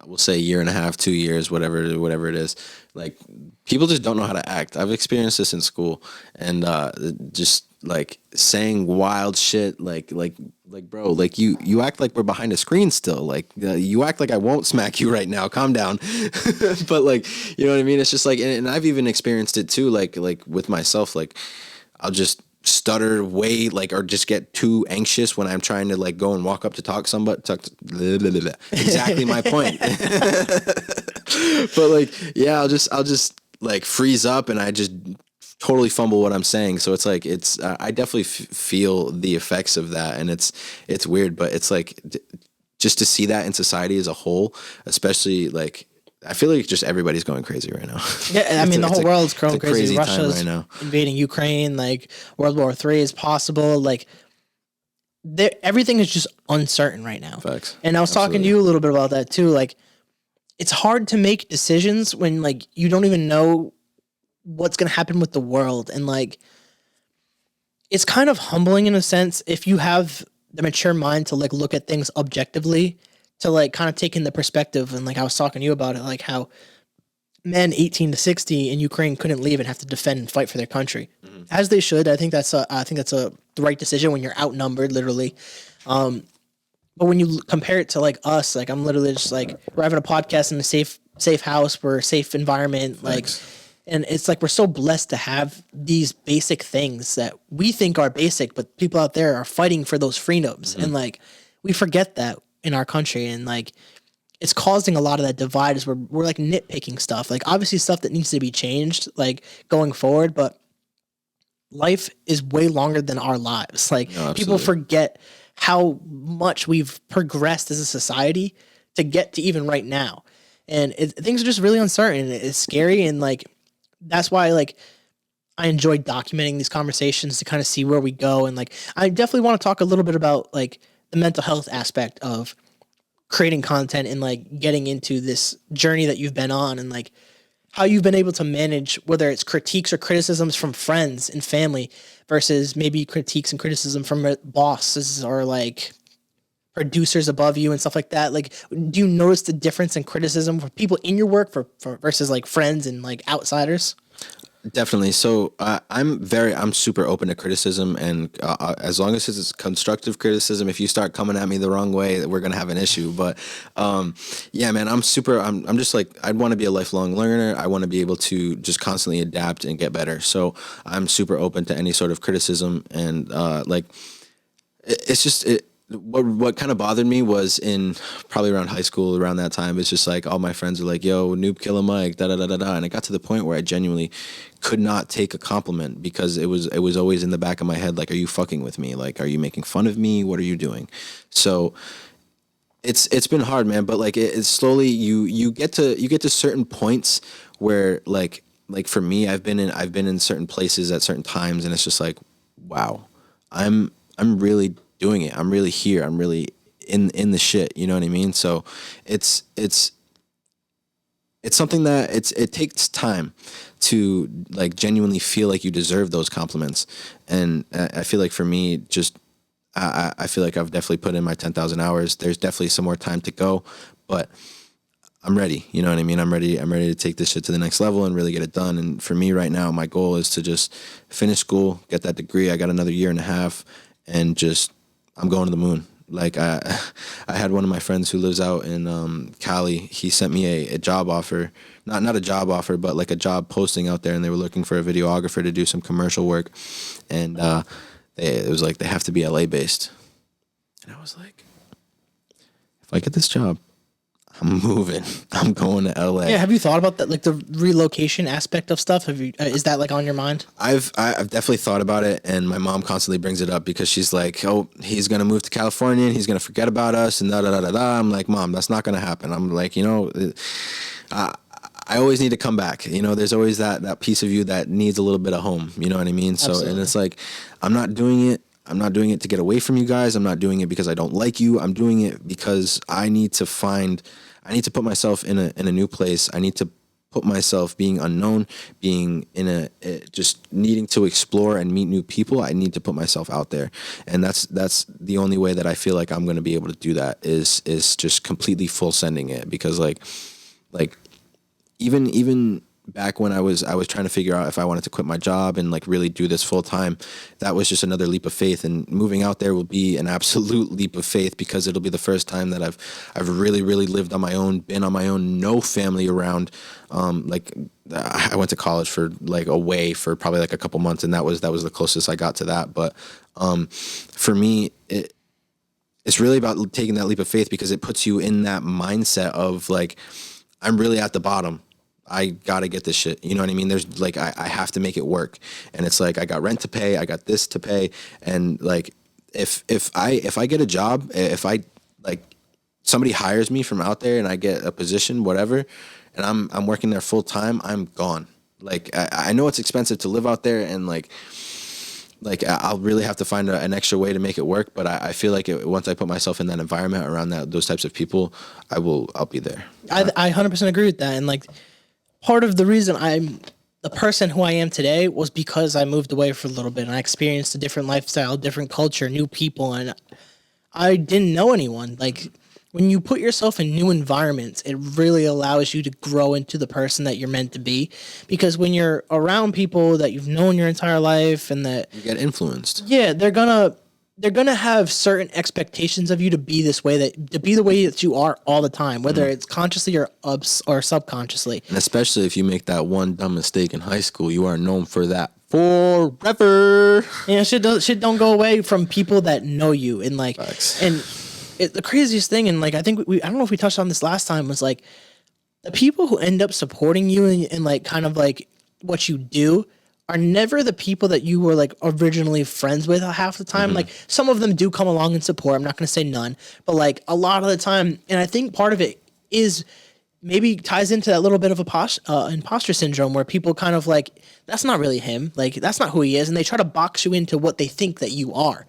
we'll say, year and a half, 2 years, whatever it is. Like, people just don't know how to act. I've experienced this in school, and just like saying wild shit, like bro, like you act like we're behind a screen still. Like, you act like I won't smack you right now. Calm down. But like, you know what I mean? It's just like, and I've even experienced it too. Like with myself, like I'll just stutter way, like, or just get too anxious when I'm trying to like go and walk up to talk somebody. Exactly my point. But like, yeah, I'll just like freeze up and I just totally fumble what I'm saying. So it's like, I definitely feel the effects of that, and it's weird, but it's like just to see that in society as a whole, especially like, I feel like just everybody's going crazy right now. Yeah, I mean, the whole world's going crazy. Russia's right now invading Ukraine. Like, World War III is possible. Like, everything is just uncertain right now. Facts. And I was talking to you a little bit about that too. Like, it's hard to make decisions when like you don't even know what's going to happen with the world. And like, it's kind of humbling in a sense if you have the mature mind to like look at things objectively, to like kind of take in the perspective. And like, I was talking to you about it, like how men 18 to 60 in Ukraine couldn't leave and have to defend and fight for their country, as they should. I think that's the right decision when you're outnumbered, literally. But when you compare it to like us, like I'm literally just like, we're having a podcast in a safe house, we're a safe environment, like, and it's like we're so blessed to have these basic things that we think are basic, but people out there are fighting for those freedoms, and like we forget that in our country, and like it's causing a lot of that divide. Is we're like nitpicking stuff, like obviously stuff that needs to be changed, like going forward, but life is way longer than our lives. Like, people forget how much we've progressed as a society to get to even right now. And things are just really uncertain. It's scary. And like, that's why like I enjoy documenting these conversations to kind of see where we go. And like, I definitely want to talk a little bit about like the mental health aspect of creating content and like getting into this journey that you've been on, and like how you've been able to manage whether it's critiques or criticisms from friends and family versus maybe critiques and criticism from bosses or like producers above you and stuff like that. Like, do you notice the difference in criticism for people in your work for versus like friends and like outsiders? Definitely. So I'm super open to criticism, and as long as it's constructive criticism, if you start coming at me the wrong way, we're gonna have an issue. But yeah, man, I'm just like, I'd want to be a lifelong learner. I want to be able to just constantly adapt and get better. So I'm super open to any sort of criticism, and like, it's just what kind of bothered me was in probably around high school, around that time, it's just like all my friends are like, yo, noob killer Mike, da da da da da. And it got to the point where I genuinely could not take a compliment because it was always in the back of my head, like, are you fucking with me? Like, are you making fun of me? What are you doing? So it's been hard, man. But like, it's slowly you get to certain points where like for me, I've been in certain places at certain times, and it's just like, wow, I'm really doing it. I'm really here. I'm really in the shit. You know what I mean? So it's something that it takes time to like genuinely feel like you deserve those compliments. And I feel like for me, just I feel like I've definitely put in my 10,000 hours. There's definitely some more time to go, but I'm ready. You know what I mean? I'm ready to take this shit to the next level and really get it done. And for me right now, my goal is to just finish school, get that degree. I got another year and a half, and just, I'm going to the moon. Like, I had one of my friends who lives out in Cali. He sent me a job offer, not a job offer, but like a job posting out there, and they were looking for a videographer to do some commercial work. And it was like, they have to be LA based. And I was like, if I get this job, I'm moving. I'm going to LA. Yeah, have you thought about that, like the relocation aspect of stuff? Have you is that like on your mind? I've definitely thought about it, and my mom constantly brings it up because she's like, "Oh, he's gonna move to California and he's gonna forget about us," and da da da da da. I'm like, "Mom, that's not gonna happen." I'm like, I always need to come back. You know, there's always that piece of you that needs a little bit of home. You know what I mean? So, Absolutely. and it's like, I'm not doing it to get away from you guys. I'm not doing it because I don't like you. I'm doing it because I need to put myself in a new place. I need to put myself being unknown, being in just needing to explore and meet new people. I need to put myself out there. And that's the only way that I feel like I'm going to be able to do that is just completely full sending it. Because like even back when I was trying to figure out if I wanted to quit my job and like really do this full time, that was just another leap of faith. And moving out there will be an absolute leap of faith, because it'll be the first time that I've really lived on my own, been on my own, no family around. Like I went to college for like away for probably like a couple months, and that was the closest I got to that. But for me, it's really about taking that leap of faith, because it puts you in that mindset of like, I'm really at the bottom. I gotta get this shit. You know what I mean? There's like, I have to make it work. And it's like, I got rent to pay, I got this to pay. And like, if I get a job, if I like somebody hires me from out there and I get a position, whatever, and I'm working there full time, I'm gone. Like, I know it's expensive to live out there, and like I'll really have to find an extra way to make it work. But I feel like once I put myself in that environment around those types of people, I'll be there. I 100% agree with that. And like, part of the reason I'm the person who I am today was because I moved away for a little bit and I experienced a different lifestyle, different culture, new people, and I didn't know anyone. Like, when you put yourself in new environments, it really allows you to grow into the person that you're meant to be. Because when you're around people that you've known your entire life and that you get influenced, yeah, they're gonna have certain expectations of you to be this way, to be the way that you are all the time, whether it's consciously or subconsciously. And especially if you make that one dumb mistake in high school, you are known for that forever. Yeah, shit don't go away from people that know you. And like, Facts. and the craziest thing, and like, I think I don't know if we touched on this last time, was like the people who end up supporting you and like kind of like what you do are never the people that you were like originally friends with half the time. Like, some of them do come along and support. I'm not going to say none, but like a lot of the time, and I think part of it is maybe ties into that little bit of imposter syndrome, where people kind of like, that's not really him. Like, that's not who he is. And they try to box you into what they think that you are.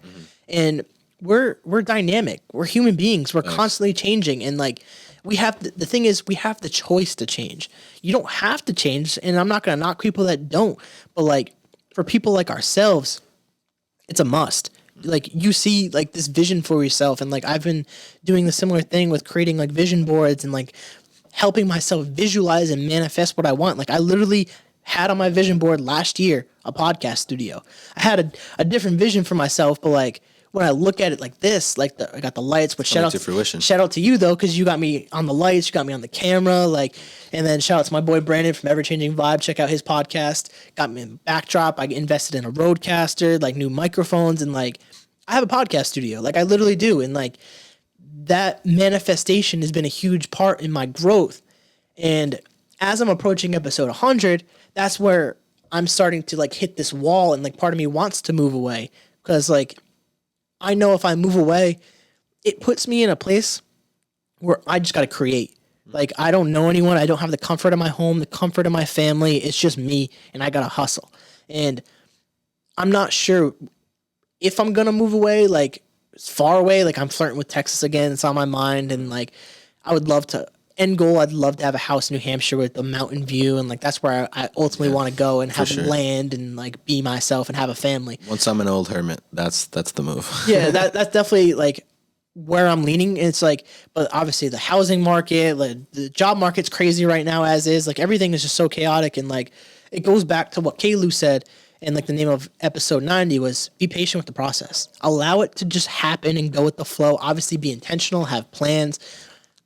And we're dynamic. We're human beings. We're constantly changing. And like, we have the thing is, we have the choice to change. You don't have to change, and I'm not going to knock people that don't, but like, for people like ourselves, it's a must. Like, you see like this vision for yourself, and like, I've been doing the similar thing with creating like vision boards and like helping myself visualize and manifest what I want. Like, I literally had on my vision board last year a podcast studio. I had a different vision for myself, but like, when I look at it like this, like I got the lights, but shout out to you though, because you got me on the lights, you got me on the camera, like, and then shout out to my boy Brandon from Ever Changing Vibe. Check out his podcast. Got me in the backdrop. I invested in a Rodecaster, like new microphones, and like, I have a podcast studio. Like, I literally do, and like, that manifestation has been a huge part in my growth. And as I'm approaching episode 100, that's where I'm starting to like hit this wall, and like, part of me wants to move away, because like, I know if I move away, it puts me in a place where I just got to create. Like, I don't know anyone. I don't have the comfort of my home, the comfort of my family. It's just me, and I got to hustle. And I'm not sure if I'm going to move away, like far away. Like, I'm flirting with Texas again. It's on my mind. And like, I would love to, end goal, I'd love to have a house in New Hampshire with a mountain view. And like, that's where I ultimately want to go and have land and like be myself and have a family. Once I'm an old hermit, that's the move. Yeah, that's definitely like where I'm leaning. It's like, but obviously the housing market, like the job market's crazy right now as is. Like, everything is just so chaotic. And like, it goes back to what Kalu said. And like, the name of episode 90 was be patient with the process. Allow it to just happen and go with the flow. Obviously be intentional, have plans.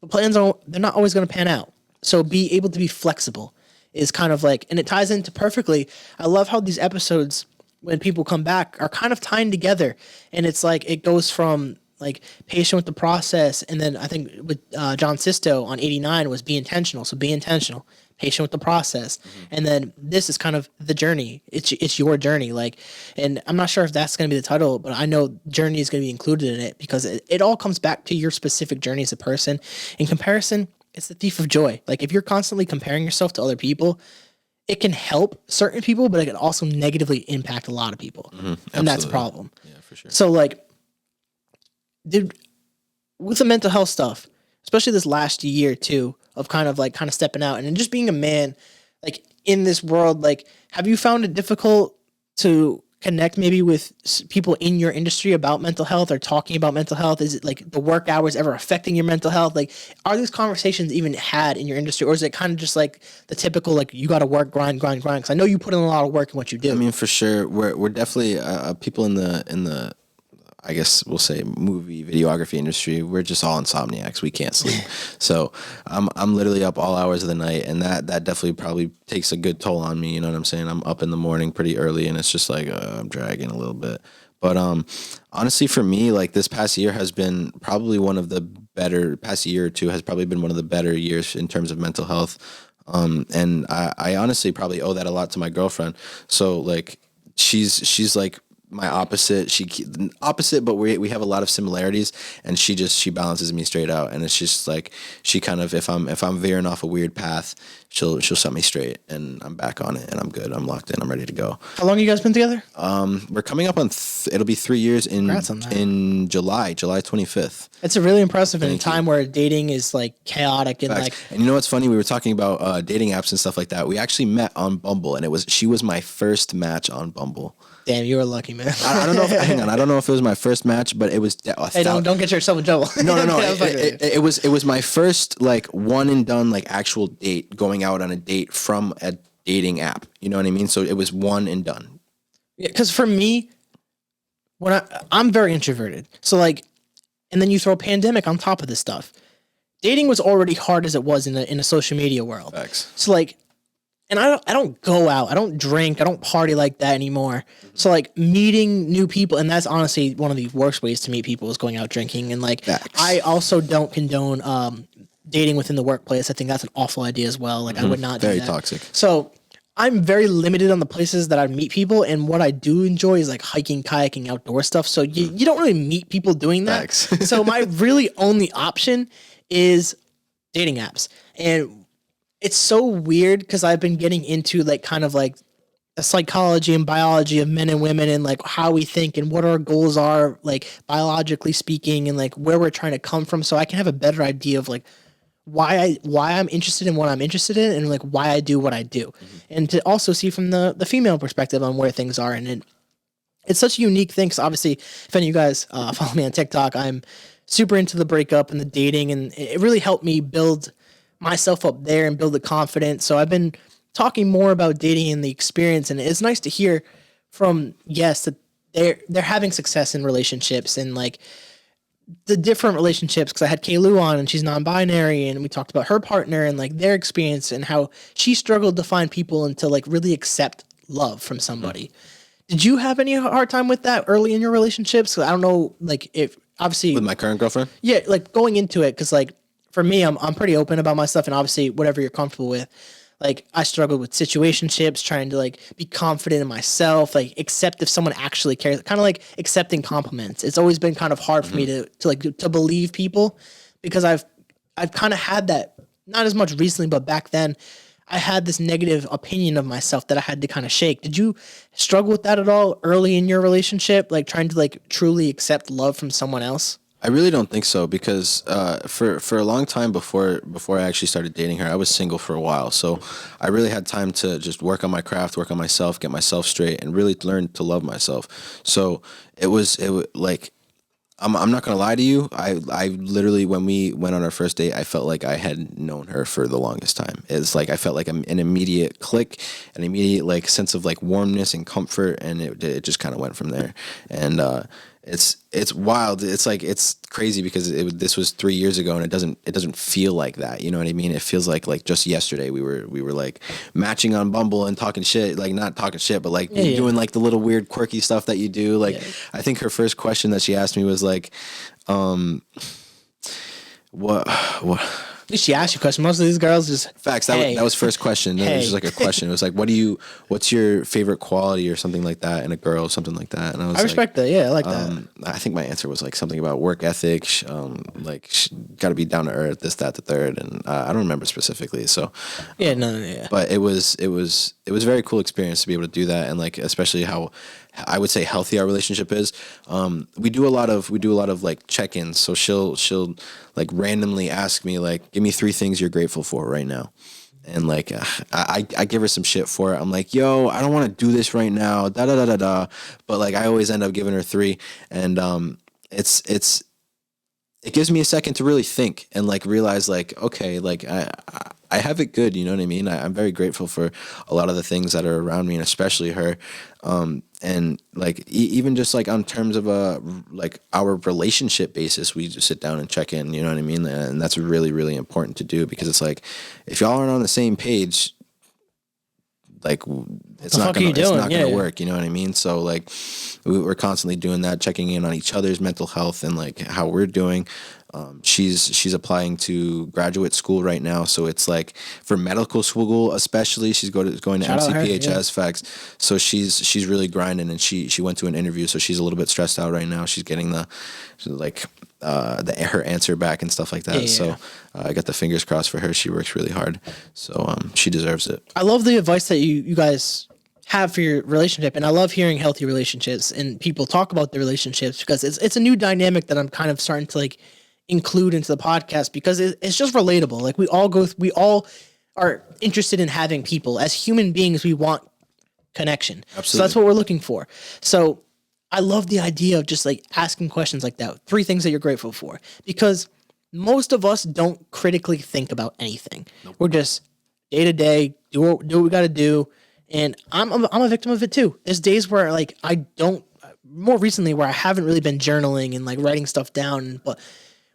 But plans they're not always going to pan out. So be able to be flexible is kind of like, and it ties into perfectly. I love how these episodes, when people come back, are kind of tying together. And it's like, it goes from like patient with the process. And then I think with John Sisto on 89 was be intentional. So be intentional, patient with the process. And then this is kind of the journey. It's your journey. Like, and I'm not sure if that's going to be the title, but I know journey is going to be included in it, because it all comes back to your specific journey as a person. In comparison, it's the thief of joy. Like, if you're constantly comparing yourself to other people, it can help certain people, but it can also negatively impact a lot of people. And that's a problem. Yeah, for sure. So like, dude, with the mental health stuff, especially this last year too, of kind of stepping out and just being a man, like in this world. Like, have you found it difficult to connect maybe with people in your industry about mental health or talking about mental health? Is it like the work hours ever affecting your mental health? Like, are these conversations even had in your industry, or is it kind of just like the typical, like, you got to work, grind? Because I know you put in a lot of work in what you do. I mean, for sure, we're definitely people in the I guess we'll say movie videography industry. We're just all insomniacs. We can't sleep. So I'm literally up all hours of the night, and that definitely probably takes a good toll on me. You know what I'm saying? I'm up in the morning pretty early, and it's just like I'm dragging a little bit. But honestly, for me, like this past year has been probably one of the better. Past year or two has probably been one of the better years in terms of mental health. And I honestly probably owe that a lot to my girlfriend. So like she's like my opposite. Opposite, but we have a lot of similarities, and she balances me straight out. And it's just like she kind of, if I'm veering off a weird path, she'll set me straight, and I'm back on it, and I'm good. I'm locked in. I'm ready to go. How long you guys been together? We're coming up on it'll be 3 years in July 25th. It's a really impressive in a time where dating is like chaotic and Facts. And you know what's funny? We were talking about dating apps and stuff like that. We actually met on Bumble, and she was my first match on Bumble. Damn, you were lucky, man. I don't know. Hang on, I don't know if it was my first match, but it was. Hey, don't get yourself in trouble. No. It was my first like one and done like actual date, going out on a date from a dating app. You know what I mean? So it was one and done. Yeah, because for me, when I'm very introverted, so like, and then you throw a pandemic on top of this stuff. Dating was already hard as it was in a social media world. Facts. So like. And I don't go out, I don't drink, I don't party like that anymore. So like meeting new people, and that's honestly one of the worst ways to meet people is going out drinking. And like, Facts. I also don't condone dating within the workplace. I think that's an awful idea as well. Like I would not do that. Very toxic. So I'm very limited on the places that I meet people, and what I do enjoy is like hiking, kayaking, outdoor stuff. So you don't really meet people doing that. Facts. So my really only option is dating apps. And it's so weird because I've been getting into like kind of like the psychology and biology of men and women, and like how we think and what our goals are, like biologically speaking, and like where we're trying to come from, so I can have a better idea of like why I'm interested in what I'm interested in, and like why I do what I do, and to also see from the female perspective on where things are. And it's such a unique thing. So obviously, if any of you guys follow me on TikTok, I'm super into the breakup and the dating, and it really helped me build myself up there and build the confidence. So I've been talking more about dating and the experience, and it's nice to hear from guests that they're having success in relationships and like the different relationships. Because I had Kaylu on, and she's non-binary, and we talked about her partner and like their experience and how she struggled to find people and to like really accept love from somebody. Did you have any hard time with that early in your relationships? I don't know, like if obviously With my current girlfriend? yeah, like going into it, because like for me, I'm pretty open about my stuff, and obviously whatever you're comfortable with. Like I struggled with situationships, trying to like be confident in myself, like accept if someone actually cares, kind of like accepting compliments. It's always been kind of hard for me to believe people, because I've kind of had that, not as much recently, but back then I had this negative opinion of myself that I had to kind of shake. Did you struggle with that at all early in your relationship, like trying to like truly accept love from someone else? I really don't think so, because for a long time before I actually started dating her, I was single for a while. So I really had time to just work on my craft, work on myself, get myself straight, and really learn to love myself. So it was like, I'm not gonna lie to you. I literally, when we went on our first date, I felt like I had known her for the longest time. It's like I felt like an immediate click, an immediate like sense of like warmness and comfort, and it just kind of went from there. And it's wild. It's like, it's crazy because this was 3 years ago, and it doesn't feel like that. You know what I mean? It feels like just yesterday we were like matching on Bumble and talking shit, like not talking shit, but like doing like the little weird quirky stuff that you do. Like I think her first question that she asked me was like, what? At least she asked you a question. Most of these girls just Facts. That was first question. It was just like a question. It was like, what's your favorite quality or something like that in a girl, something like that. And I respect that. Yeah, I like that. I think my answer was like something about work ethic, like got to be down to earth, this, that, the third, and I don't remember specifically. So yeah, no. But it was a very cool experience to be able to do that, and like especially how I would say healthy our relationship is. We do a lot of like check-ins. So she'll like randomly ask me like, give me 3 things you're grateful for right now. And like, I give her some shit for it. I'm like, yo, I don't want to do this right now. Da da da da da. But like, I always end up giving her 3. And it gives me a second to really think and like realize like, okay, like I have it good. You know what I mean? I'm very grateful for a lot of the things that are around me, and especially her. And like, even just like on terms of like our relationship basis, we just sit down and check in, you know what I mean? And that's really, really important to do, because it's like, if y'all aren't on the same page, like it's not gonna work, you know what I mean? So like we're constantly doing that, checking in on each other's mental health and like how we're doing. She's applying to graduate school right now, so it's like for medical school especially, she's going to MCPHS facts. So she's really grinding, and she went to an interview, so she's a little bit stressed out right now. She's getting her answer back and stuff like that. Yeah. So I got the fingers crossed for her. She works really hard, so she deserves it. I love the advice that you guys have for your relationship, and I love hearing healthy relationships and people talk about their relationships, because it's a new dynamic that I'm kind of starting to like include into the podcast, because it's just relatable. Like we all are interested in having people. As human beings, we want connection. Absolutely. So that's what we're looking for. So I love the idea of just like asking questions like that. 3 things that you're grateful for, because most of us don't critically think about anything. Nope. We're just day to day, do what we got to do. And I'm a victim of it too. There's days where like more recently where I haven't really been journaling and like writing stuff down, but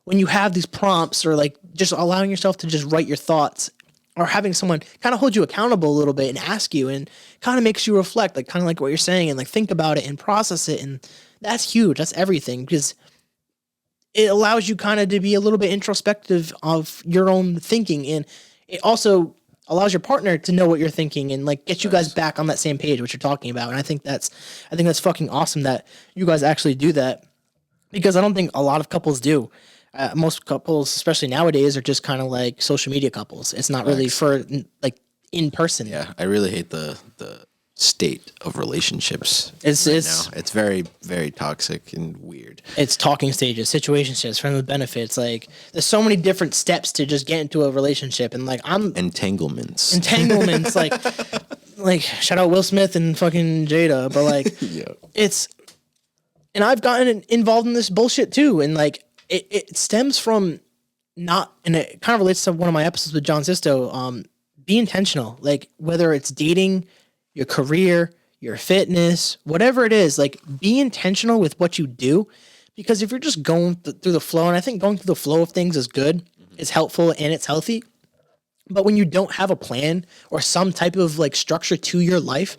when you have these prompts, or like just allowing yourself to just write your thoughts, or having someone kind of hold you accountable a little bit and ask you, and kind of makes you reflect, like kind of like what you're saying, and like think about it and process it. And that's huge. That's everything, because it allows you kind of to be a little bit introspective of your own thinking. And it also allows your partner to know what you're thinking and like get you guys back on that same page, what you're talking about. And I think that's fucking awesome that you guys actually do that, because I don't think a lot of couples do. Most couples, especially nowadays, are just kind of like social media couples. It's not really for like in person. Yeah, I really hate the state of relationships. It's very, very toxic and weird. It's talking stages, situationships, friends with benefits. Like there's so many different steps to just get into a relationship, and like entanglements. Like shout out Will Smith and fucking Jada, but like and I've gotten involved in this bullshit too, and like. It stems from and it kind of relates to one of my episodes with John Sisto. Be intentional, like whether it's dating, your career, your fitness, whatever it is, like be intentional with what you do, because if you're just going through the flow, and I think going through the flow of things is good, it's helpful and it's healthy. But when you don't have a plan or some type of like structure to your life,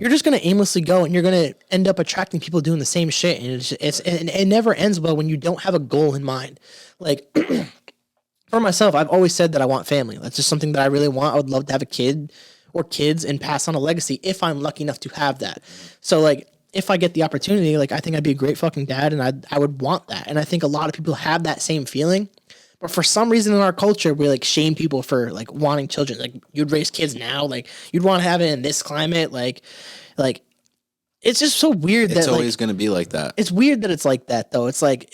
you're just going to aimlessly go, and you're going to end up attracting people doing the same shit. And it never ends well when you don't have a goal in mind. Like for myself, I've always said that I want family. That's just something that I really want. I would love to have a kid or kids and pass on a legacy if I'm lucky enough to have that. So like, if I get the opportunity, like I think I'd be a great fucking dad, and I would want that. And I think a lot of people have that same feeling. But for some reason in our culture, we like shame people for like wanting children. Like you'd raise kids now, like you'd want to have it in this climate. Like it's just so weird that it's always going to be like that. It's weird that it's like that though. It's like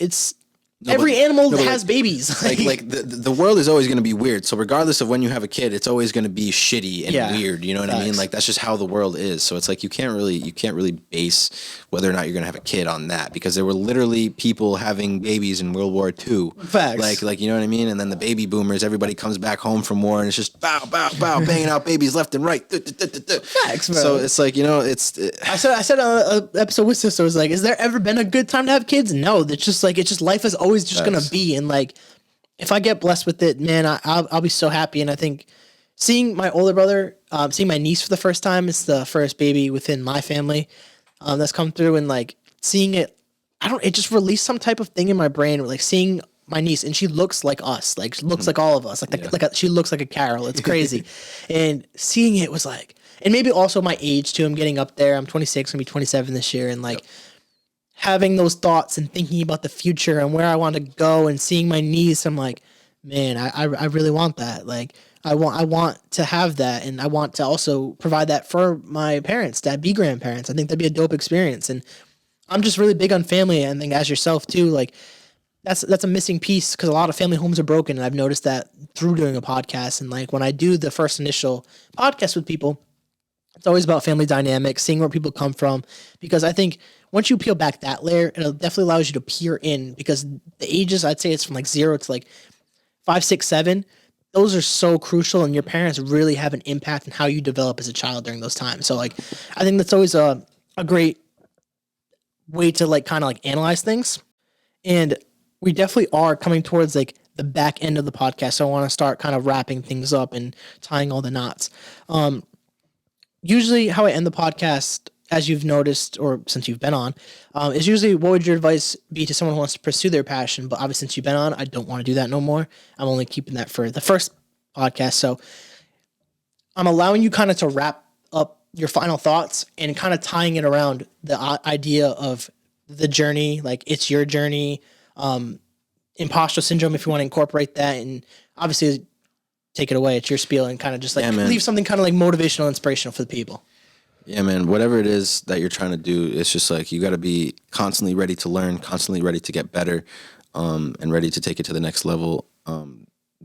every animal has babies. Like the world is always going to be weird. So regardless of when you have a kid, it's always going to be shitty and weird. You know what I mean? Like that's just how the world is. So it's like you can't really base whether or not you're going to have a kid on that, because there were literally people having babies in World War II. Facts. Like you know what I mean? And then the baby boomers, everybody comes back home from war, and it's just bow, banging out babies left and right. Facts, bro. So it's like, you know, I said on an episode with Sister, was like, is there ever been a good time to have kids? No, it's just life is always just gonna be. And like, if I get blessed with it, man, I'll be so happy. And I think seeing my older brother, seeing my niece for the first time, it's the first baby within my family that's come through, and like seeing it, it just released some type of thing in my brain, like seeing my niece, and she looks like us, like she looks like all of us, she looks like a Carroll. It's crazy. And seeing it was like, and maybe also my age too. I'm getting up there. I'm 26, gonna be 27 this year, and like. Yep. Having those thoughts and thinking about the future and where I want to go, and seeing my niece, I'm like, man, I really want that. Like, I want to have that, and I want to also provide that for my parents that be grandparents. I think that'd be a dope experience, and I'm just really big on family. And I think as yourself too, like that's a missing piece because a lot of family homes are broken, and I've noticed that through doing a podcast. And like when I do the first initial podcast with people, it's always about family dynamics, seeing where people come from, because I think once you peel back that layer, it definitely allows you to peer in, because the ages, I'd say it's from like 0 to like 5, 6, 7. Those are so crucial, and your parents really have an impact on how you develop as a child during those times. So like, I think that's always a great way to like kind of like analyze things. And we definitely are coming towards like the back end of the podcast. So I want to start kind of wrapping things up and tying all the knots. Usually how I end the podcast, as you've noticed, or since you've been on, is usually what would your advice be to someone who wants to pursue their passion? But obviously since you've been on, I don't want to do that no more. I'm only keeping that for the first podcast. So I'm allowing you kind of to wrap up your final thoughts and kind of tying it around the idea of the journey, like it's your journey, imposter syndrome, if you want to incorporate that, and obviously take it away. It's your spiel, and kind of just like leave something kind of like motivational, inspirational for the people. Yeah, man, whatever it is that you're trying to do, it's just like you got to be constantly ready to learn, constantly ready to get better, and ready to take it to the next level.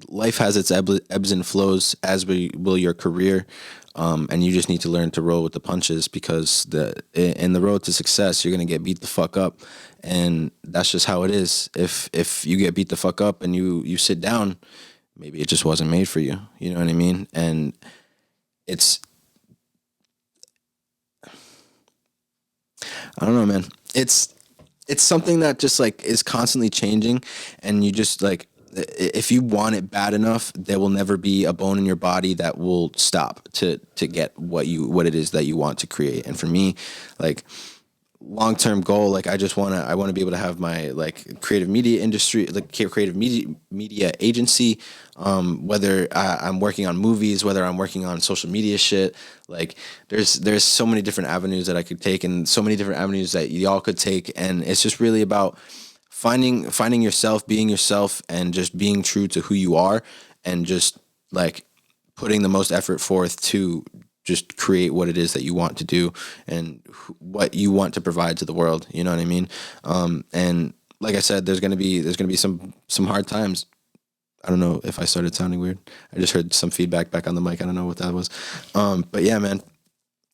Life has its ebbs and flows, as will your career. And you just need to learn to roll with the punches, because in the road to success, you're going to get beat the fuck up. And that's just how it is. If you get beat the fuck up and you sit down, maybe it just wasn't made for you. You know what I mean? And it's, I don't know, man. It's something that just like is constantly changing, and you just like, if you want it bad enough, there will never be a bone in your body that will stop to get what it is that you want to create. And for me, like, long-term goal, like I want to be able to have my like creative media industry, like creative media agency, whether I'm working on movies, whether I'm working on social media shit. Like there's so many different avenues that I could take, and so many different avenues that y'all could take. And it's just really about finding yourself, being yourself, and just being true to who you are, and just like putting the most effort forth to just create what it is that you want to do and what you want to provide to the world. You know what I mean? And like I said, there's gonna be some hard times. I don't know if I started sounding weird. I just heard some feedback back on the mic. I don't know what that was. But yeah, man,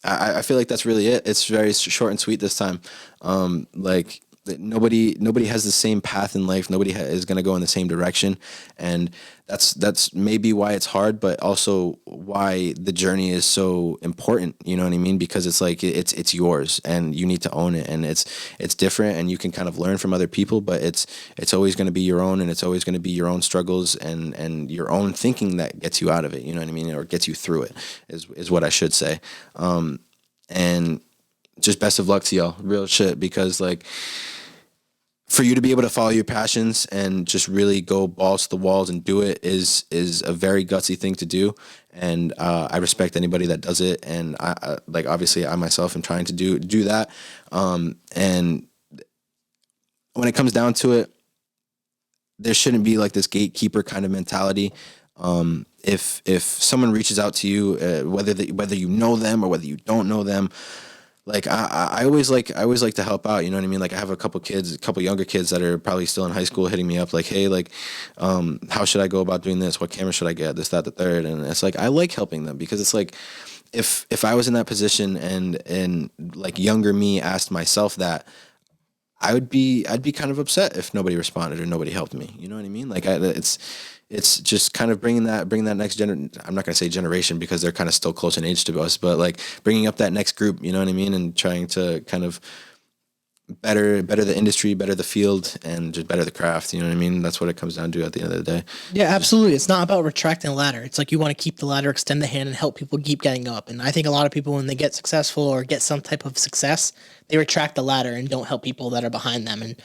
I feel like that's really it. It's very short and sweet this time. Like, nobody has the same path in life. Nobody is going to go in the same direction. And that's maybe why it's hard, but also why the journey is so important. You know what I mean? Because it's like, it's yours, and you need to own it. And it's different, and you can kind of learn from other people, but it's always going to be your own, and it's always going to be your own struggles and your own thinking that gets you out of it. You know what I mean? Or gets you through it is what I should say. And just best of luck to y'all, real shit, because like, for you to be able to follow your passions and just really go balls to the walls and do it is a very gutsy thing to do. And I respect anybody that does it. And I like, obviously I myself am trying to do that. And when it comes down to it, there shouldn't be like this gatekeeper kind of mentality. If someone reaches out to you, whether you know them or whether you don't know them, like I always like to help out. You know what I mean? Like I have a couple younger kids that are probably still in high school hitting me up like, hey, like, how should I go about doing this? What camera should I get? This, that, the third. And it's like, I like helping them, because it's like, if I was in that position and like younger me asked myself that, I'd be kind of upset if nobody responded or nobody helped me. You know what I mean? Like it's just kind of bringing that next I'm not going to say generation, because they're kind of still close in age to us, but like bringing up that next group, you know what I mean? And trying to kind of better the industry, better the field, and just better the craft. You know what I mean? That's what it comes down to at the end of the day. Yeah, absolutely. It's not about retracting the ladder. It's like you want to keep the ladder, extend the hand, and help people keep getting up. And I think a lot of people, when they get successful or get some type of success, they retract the ladder and don't help people that are behind them. And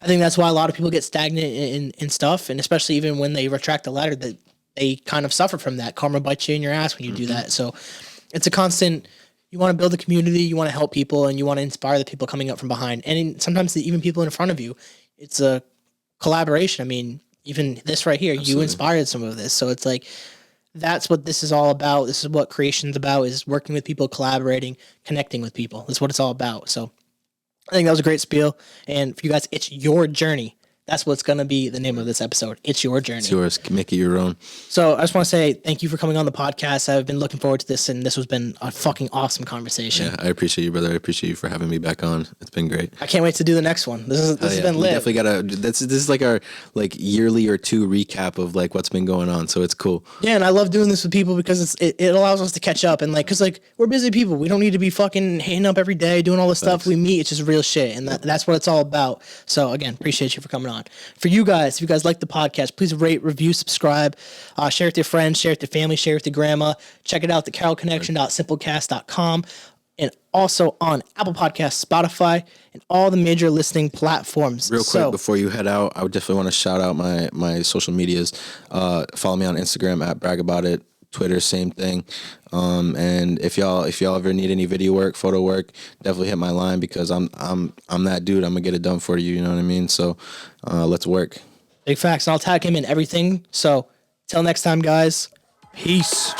I think that's why a lot of people get stagnant in stuff. And especially even when they retract the ladder, that they kind of suffer from that. Karma bites you in your ass when you do that. So it's a constant. You want to build a community, you want to help people, and you want to inspire the people coming up from behind. And sometimes even people in front of you. It's a collaboration. I mean, even this right here, Absolutely. You inspired some of this. So it's like, that's what this is all about. This is what creation's about, is working with people, collaborating, connecting with people. That's what it's all about. So I think that was a great spiel. And for you guys, it's your journey. That's what's going to be the name of this episode. It's your journey. It's yours. Make it your own. So I just want to say thank you for coming on the podcast. I've been looking forward to this, and this has been a fucking awesome conversation. Yeah, I appreciate you, brother. I appreciate you for having me back on. It's been great. I can't wait to do the next one. This has been lit. We definitely gotta. This is like our like yearly or two recap of like what's been going on. So it's cool. Yeah, and I love doing this with people because it allows us to catch up, and like, cause like we're busy people. We don't need to be fucking hitting up every day doing all this stuff. We meet. It's just real shit, and that's what it's all about. So again, appreciate you for coming on. For you guys, if you guys like the podcast, please rate, review, subscribe, share it with your friends, share it with your family, share it with your grandma. Check it out, the carrollconnection.simplecast.com, and also on Apple Podcasts, Spotify, and all the major listening platforms. Real quick, before you head out, I would definitely want to shout out my social medias. Follow me on Instagram at bragabout.it. Twitter, same thing. And if y'all ever need any video work, photo work, definitely hit my line, because I'm that dude. I'm gonna get it done for you. You know what I mean? So let's work. Big facts. And I'll tag him in everything. So till next time, guys. Peace.